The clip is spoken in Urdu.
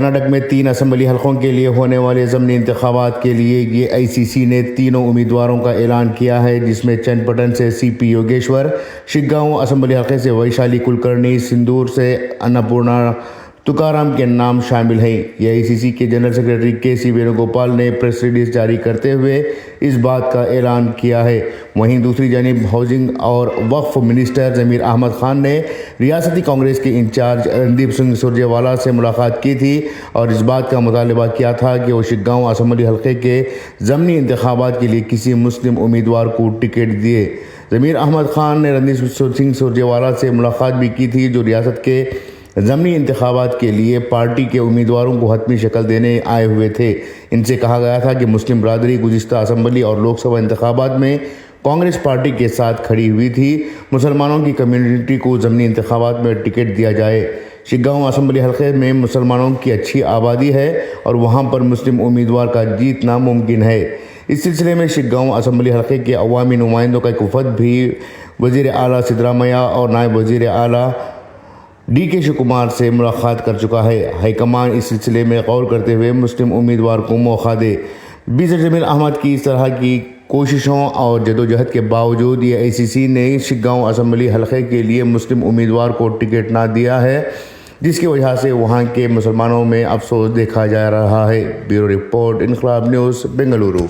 کرناٹک میں 3 اسمبلی حلقوں کے لیے ہونے والے ضمنی انتخابات کے لیے AICC نے تینوں امیدواروں کا اعلان کیا ہے، جس میں چنپٹن سے CP یوگیشور، شگاؤں اسمبلی حلقے سے ویشالی کلکرنی، سندور سے اناپورنا تکارام کے نام شامل ہیں۔ AICC کے جنرل سیکرٹری KC وینوگوپال نے پریس ریلیز جاری کرتے ہوئے اس بات کا اعلان کیا ہے۔ وہیں دوسری جانب ہاؤسنگ اور وقف منسٹر ضمیر احمد خان نے ریاستی کانگریس کے انچارج رندیپ سنگھ سرجیوالا سے ملاقات کی تھی اور اس بات کا مطالبہ کیا تھا کہ وہ شگاؤں اسمبلی حلقے کے ضمنی انتخابات کے لیے کسی مسلم امیدوار کو ٹکٹ دیے۔ ضمیر احمد خان نے رندیپ سنگھ سرجیوالا سے ملاقات بھی کی تھی، جو ریاست کے ضمنی انتخابات کے لیے پارٹی کے امیدواروں کو حتمی شکل دینے آئے ہوئے تھے۔ ان سے کہا گیا تھا کہ مسلم برادری گزشتہ اسمبلی اور لوک سبھا انتخابات میں کانگریس پارٹی کے ساتھ کھڑی ہوئی تھی۔ مسلمانوں کی کمیونٹی کو ضمنی انتخابات میں ٹکٹ دیا جائے۔ شگاؤں اسمبلی حلقے میں مسلمانوں کی اچھی آبادی ہے اور وہاں پر مسلم امیدوار کا جیتنا ممکن ہے۔ اس سلسلے میں شگاؤں اسمبلی حلقے کے عوامی نمائندوں کا ایک وفد بھی وزیر اعلیٰ سدرامیا اور نائب وزیر اعلیٰ DK شیوکمار سے ملاقات کر چکا ہے۔ ہائی کمان اس سلسلے میں غور کرتے ہوئے مسلم امیدوار کو موقع دے۔ ضمیر احمد کی اس طرح کی کوششوں اور جدوجہد کے باوجود AICC نے شگاؤں اسمبلی حلقے کے لیے مسلم امیدوار کو ٹکٹ نہ دیا ہے، جس کی وجہ سے وہاں کے مسلمانوں میں افسوس دیکھا جا رہا ہے۔ بیورو رپورٹ، انقلاب نیوز، بنگلورو۔